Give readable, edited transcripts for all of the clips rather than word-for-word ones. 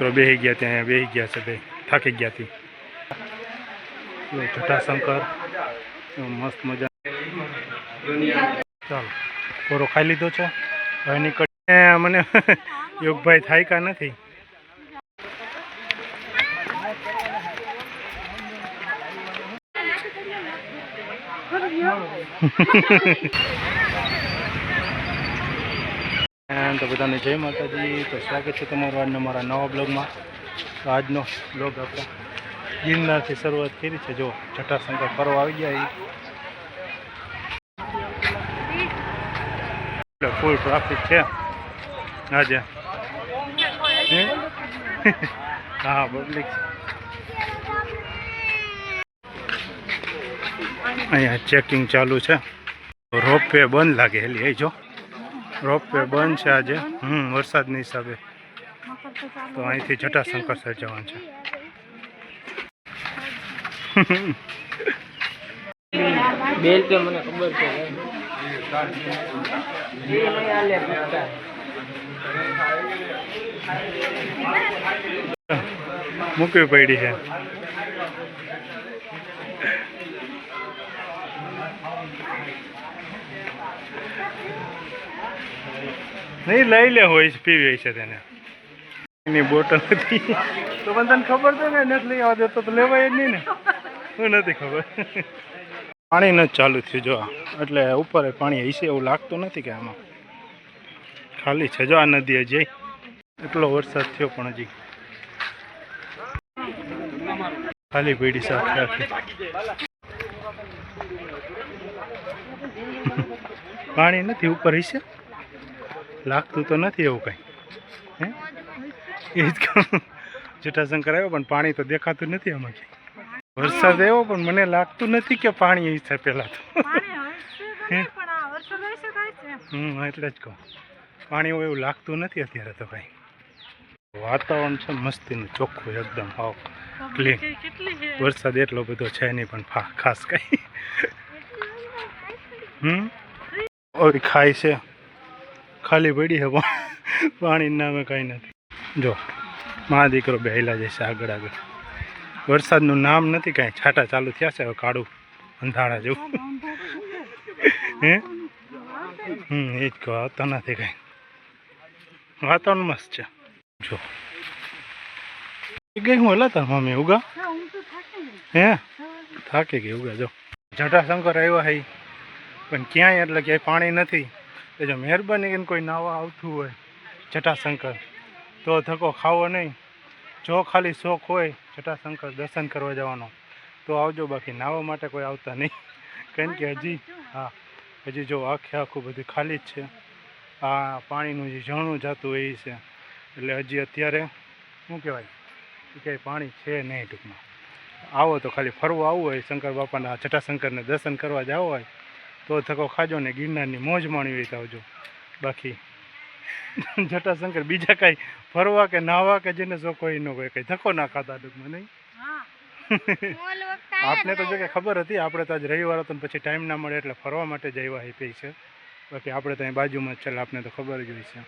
દીકરો બેસી ગયા ત્યાં બેસી ગયા છે બે થાકી ગયા હતી જટાશંકર મસ્ત મજા ચાલો કોરો ખાઈ લીધો છે હવે નીકળીને મને યોગભાઈ થાય કા નથી તો બધાને જય માતાજી. તો સ્વાગત છે તમારું આજના મારા નવા બ્લોગમાં. તો આજનો બ્લોગ આપણે ગિરનારથી શરૂઆત કરી છે. જો જટાશંકર ફરવા આવી ગયા એટલે ફૂલ ટ્રાફિક છે આજે. હા પબ્લિક અહીંયા ચેકિંગ ચાલુ છે. રોપવે બંધ લાગે હેલી એ જો રોપવે બંધ છે આજે વરસાદની હિસાબે. તો અહીંથી જટાશંકર સાઈડ જવાનું છે. બેલ કે મને ખબર છે મૂકવી પડી છે. નહીં લઈ લે હોય પીવી છે તેને એની બોટલ નથી તો મને તને ખબર છે ને નથી લઈ આવવા દેતો તો લેવાય જ નહીં ને. હું નથી ખબર. પાણી નથી ચાલુ થયું જો એટલે ઉપર પાણી હશે એવું લાગતું નથી કે આમાં ખાલી છે. જો આ નદી હજી એટલો વરસાદ થયો પણ હજી ખાલી પડી છે આખી આખી. પાણી નથી ઉપર હશે લાગતું તો નથી એવું કંઈ. હે એ જ કહું જટાશંકર આવ્યો પણ પાણી તો દેખાતું નથી આમાં. વરસાદ આવ્યો પણ મને લાગતું નથી કે પાણી એ છે પહેલાં તો. એટલે જ કહું પાણી હોય એવું લાગતું નથી અત્યારે તો કાંઈ. વાતાવરણ છે મસ્તીનું ચોખ્ખું એકદમ હાવ ક્લીન. વરસાદ એટલો બધો છે નહીં પણ ખાસ કાંઈ. ઓય ખાય છે ખાલી પડી છે પાણી નામે કાંઈ નથી. જો મા દીકરો બેહેલા જશે આગળ આગળ. વરસાદનું નામ નથી કાંઈ. છાંટા ચાલુ થયા છે હવે કાળું અંધારા જેવું. હે એ જ કહો આવતા નથી કાંઈ. વાતાવરણ મસ્ત છે. જો ગઈ હું હલા તાર મમ્મી ઉગા હે થાકી ગઈ ઉગા. જો જટાશંકર આવ્યા હે પણ ક્યાંય એટલે ક્યાંય પાણી નથી. તો જો મહેરબાની કરીને કોઈ નાવા આવતું હોય જટાશંકર તો ધક્કો ખાવો નહીં. જો ખાલી શોખ હોય જટાશંકર દર્શન કરવા જવાનો તો આવજો, બાકી નાવા માટે કોઈ આવતા નહીં. કારણ કે હજી જો આખે આખું બધું ખાલી જ છે. આ પાણીનું જે ઝરણું જતું હોય એ છે એટલે હજી અત્યારે શું કહેવાય ક્યાંય પાણી છે નહીં. ટૂંકમાં આવો તો ખાલી ફરવા આવવું હોય શંકર બાપાના જટાશંકરને દર્શન કરવા જવું હોય તો ધક્કો ખાજો ને ગિરનારની મોજ માણવી હોય તો આવજો. બાકી જટાશંકર બીજા કાંઈ ફરવા કે નાવા કે જેને શોખ હોય ન હોય કંઈ ધક્કો ના ખાતા ટૂંકમાં નહીં. આપણે તો જો કે ખબર હતી આપણે તો આજ રવિવાર હતો ને પછી ટાઈમ ના મળે એટલે ફરવા માટે જ આવ્યા એ છે. બાકી આપણે તો અહીં બાજુમાં જ ચાલે આપણે તો ખબર જ હોય છે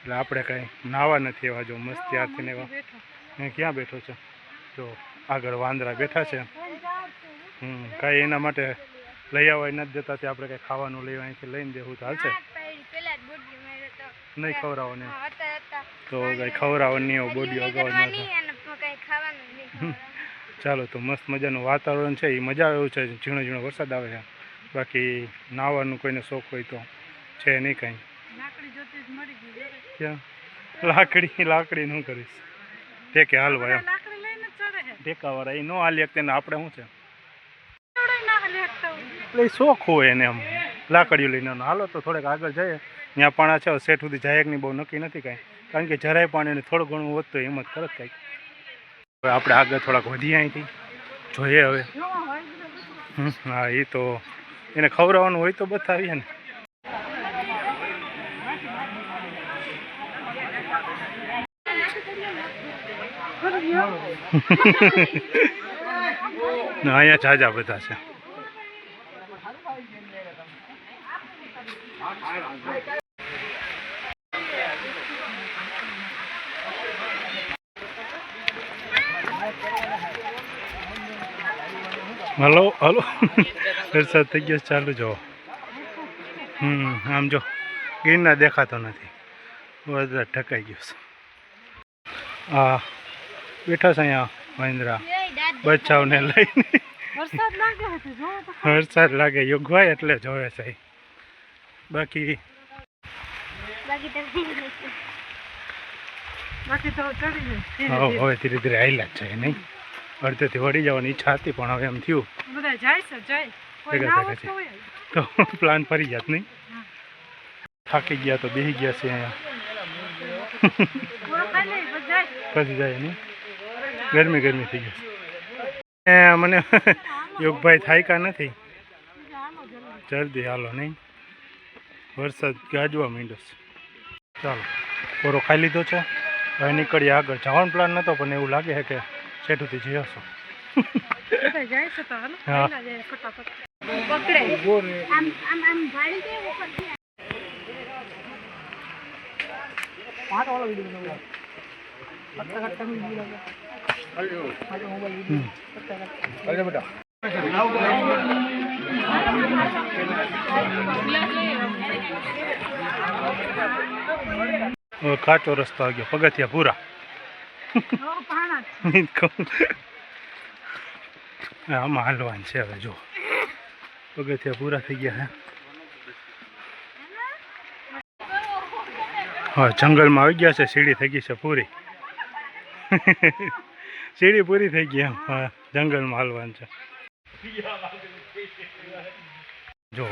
એટલે આપણે કાંઈ નાવા નથી એવા. જો મસ્ત ત્યારથી ને એવા ક્યાં બેઠો છે જો આગળ વાંદરા બેઠા છે. કાંઈ એના માટે લઈ આવવા નથી દેતા. તે આપણે કંઈ ખાવાનું લઈ અહીંથી લઈને દેવું તો હાલશે નહીં. ખવડાવવાની તો કંઈ ખવડાવવાની નહીં બોડી અગાઉ ના. ચાલો તો મસ્ત મજાનું વાતાવરણ છે એ મજા આવે એવું છે. ઝીણો ઝીણો વરસાદ આવે છે. બાકી નાહવાનું કોઈને શોખ હોય તો છે નહીં કાંઈ. ક્યાં લાકડી શું કરીશ ટેકે હાલવા એમ ટેકાવાળા એ ન હાલી શકતે ને આપણે શું છે એટલે શોખ હોય એને એમ લાકડીઓ લઈને. હાલો તો થોડેક આગળ જઈએ ત્યાં પાણા છે સેટ સુધી જાય કે નહીં બહુ નક્કી નથી કાંઈ. કારણ કે જરાય પાણીને થોડું ઘણું વધતું હોય એમ જ કરત કાંઈક. હવે આપણે આગળ થોડાક વધીએ અહીંથી જોઈએ હવે. હા એ તો એને ખવડાવવાનું હોય તો બતાવીએ ને. અહીંયા જાજા બધા છે. હલો હલો વરસાદ થઈ ગયો છે, ચાલુ જો. આમ જો ગિરનાર દેખાતો નથી, વરસાદ ઢકાઈ ગયો છે. હા બેઠા છે અહીંયા મહિન્દ્રા બચ્ચાઓને લઈને. વરસાદ લાગે યોગવાય એટલે જોવે છે. બાકી હવે ધીરે ધીરે હાલ્યા જ છે નહીં. અડધેથી વળી જવાની ઈચ્છા હતી પણ હવે એમ થયું ભેગા ભેગા છે તો પ્લાન ફરી જાત નહીં. થાકી ગયા તો બેસી ગયા છે અહીંયા પછી જાય નહીં. ગરમી ગરમી થઈ ગઈ મને. યોગભાઈ થાયકા નથી, જલ્દી હાલો નહીં, વરસાદ ગાજવા માંડ્યો છે. ચાલો પૂરો ખાઈ લીધો છે, હવે નીકળીએ આગળ. જવાનો પ્લાન નહોતો પણ એવું લાગે છે કે શેઠુંથી જઈ હશો. હા કાચો રસ્તો આવી ગયો, પગથિયા પૂરા. આમાં હાલવાનું છે હવે. જો પગથિયા પૂરા થઈ ગયા હે. હા જંગલમાં આવી ગયા છે, સીડી થઈ ગઈ છે પૂરી. સીડી પૂરી થઈ ગઈ એમ. હા જંગલમાં હાલવાનું છે. જો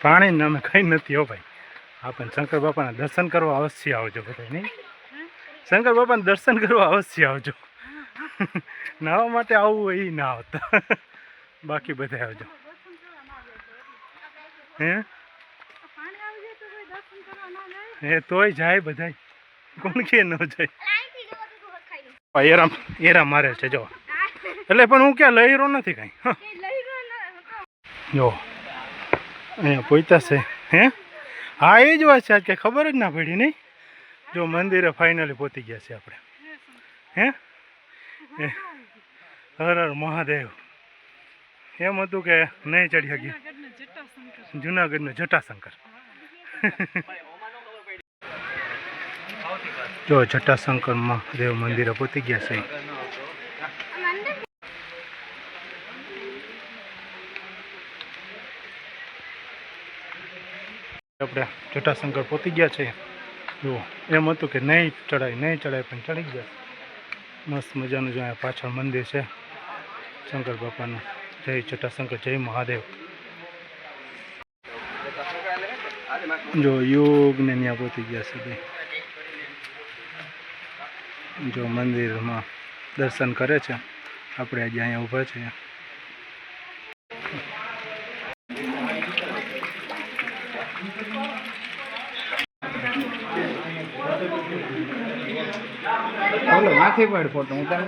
પાણી નામે કંઈ નથી હો ભાઈ. આપણે શંકર બાપાના દર્શન કરવા અવશ્ય આવજો બધા નહીં. શંકર બાપાના દર્શન કરવા અવશ્ય આવજો. નાહવા માટે આવવું હોય એ ના આવતા, બાકી બધા આવજો. હે તોય જાય બધા, કોણ કે ન જાય. એરા મારે છે જો, એટલે પણ હું ક્યાં લહેરો નથી કાંઈ. જો અહીંયા પહોંચ્યા છે. હે હા એ જ વાત છે, આજ કંઈ ખબર જ ના પડી નહીં. જો મંદિરે ફાઇનલી પહોંચી ગયા છે આપણે. હે હર હર મહાદેવ. એમ હતું કે નહીં ચડી શકી. જુનાગઢનો જટાશંકર. જો જટાશંકર મહાદેવ મંદિરે પહોંચી ગયા છે. આપણે જટાશંકર પહોંચી ગયા છે. જો એમ હતું કે નહીં ચડાય પણ ચડી ગયા. મસ્ત મજાનું જો અહીંયા પાછળ મંદિર છે શંકર બાપાનું. જય જટાશંકર, જય મહાદેવ. જો યોગને ત્યાં પહોંચી ગયા છે બે. જો મંદિરમાં દર્શન કરે છે. આપણે આજે અહીંયા ઊભા છીએ. બોલો માથે પડ ફોટો હું તને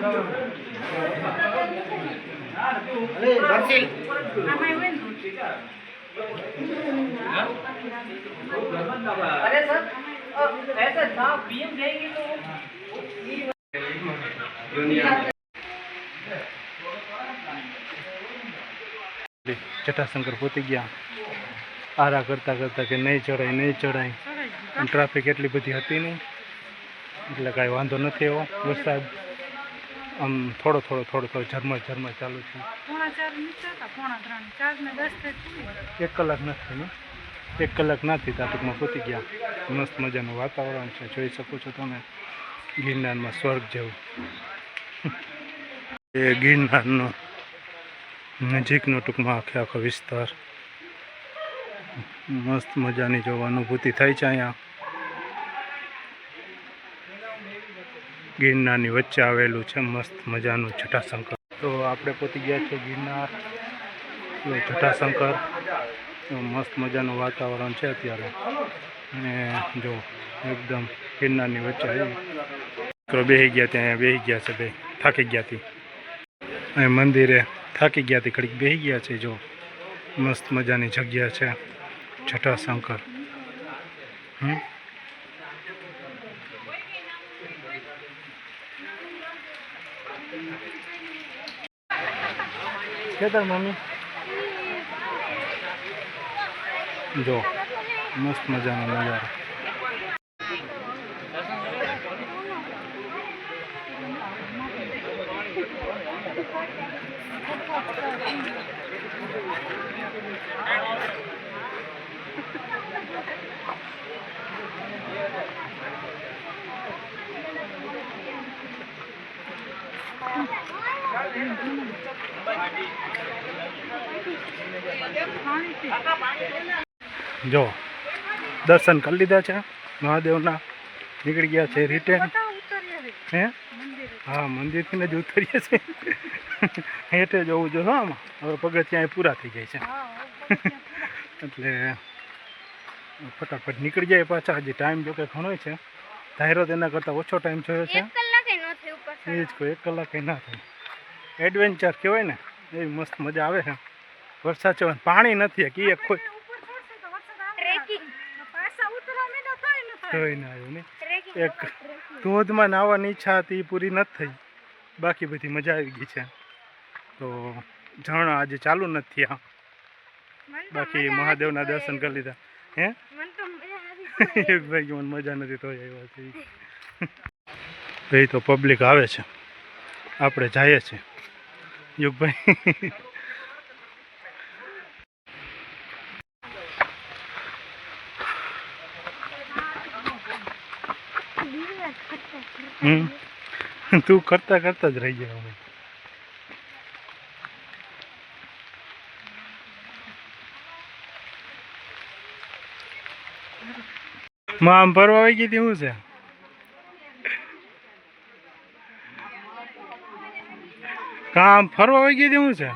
अरे सर ऐसा था पीएम जाएंगे तो જટાશંકર પહોંચી ગયા. આરા કરતા કરતા કે નહીં ચડાય. ટ્રાફિક એટલી બધી હતી નહીં એટલે કાંઈ વાંધો નથી એવો. વરસાદ આમ થોડો ઝરમર ચાલુ છે. 1 કલાક નથી ને, 1 કલાક નથી ટ્રાફિકમાં પહોંચી ગયા. મસ્ત મજાનું વાતાવરણ છે, જોઈ શકો છો તમે. ગિરનારમાં સ્વર્ગ જેવું. એ ગિરનારનો નજીકનો ટૂંકમાં આખો વિસ્તાર. મસ્ત મજાની જો અનુભૂતિ થાય છે અહીંયા. ગિરનારની વચ્ચે આવેલું છે મસ્ત મજાનું જટાશંકર. તો આપણે પહોંચી ગયા છે ગિરનાર. જટાશંકર મસ્ત મજાનું વાતાવરણ છે અત્યારે. અને જો એકદમ ગિરનારની વચ્ચે બેસી ગયા ત્યાં બેસી ગયા છે બે. થાકી ગયા હતી અહીં મંદિરે, થાકી ગયા હતી ઘડીક બેસી ગયા છે. જો મસ્ત મજાની જગ્યા છે જટાશંકર. છે તાર મમ્મી? જો મસ્ત મજાનો નજારો. જો દર્શન કરી લીધા છે મહાદેવના, નીકળી ગયા છે રિટર્ન. હે હા, મંદિરથી જ ઉતરીએ છીએ. હેઠે જવું જોઈએ. હા, આમાં હવે પગથિયાં પૂરા થઈ જાય છે એટલે ફટાફટ નીકળી જાય પાછા. હજી ટાઈમ જો કે ઘણો છે, ધાયરો તેના કરતાં ઓછો ટાઈમ થયો છે. એ જ કોઈ 1 કલાક ના થાય. એડવેન્ચર કહેવાય ને, એવી મસ્ત મજા આવે છે. વરસાદ છે, પાણી નથી કી કોઈ કઈ ના આવ્યું ને. એક ધોધમાં નાહવાની ઈચ્છા હતી, એ પૂરી નથી થઈ. બાકી બધી મજા આવી ગઈ છે. તો ઝરણા આજે ચાલુ નથી થયા, બાકી મહાદેવના દર્શન કરી લીધા. હે એક ભાઈ મને મજા નથી તો આવ્યા છે. એ તો પબ્લિક આવે છે, આપણે જઈએ છીએ. યુગભાઈ તું કરતા કરતા જ રહી ગયા. માં આમ ફરવા આવી ગઈ હતી. શું છે? કામ ફરવા આવી ગઈ હતી. શું છે?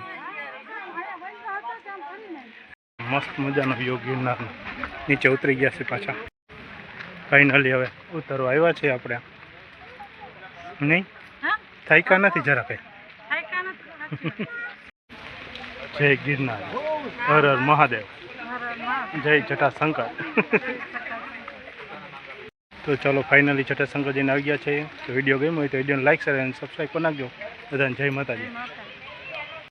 મસ્ત મજાનો યોગ ગિરનાર નીચે ઉતરી ગયા છે પાછા. ફાઇનલી હવે ઉતરવા આવ્યા છે આપણે. નહીં થાયકા નથી જરા કઈ. જય ગિરનાર, હર હર મહાદેવ, જય જટાશંકર. તો ચાલો ફાઇનલી જટાશંકરજીને આવી ગયા છે. તો વિડીયો ગમ્યો હોય તો વિડીયોને લાઈક શેર અને સબસ્ક્રાઈબ કરી નાખજો. બધાને જય માતાજી.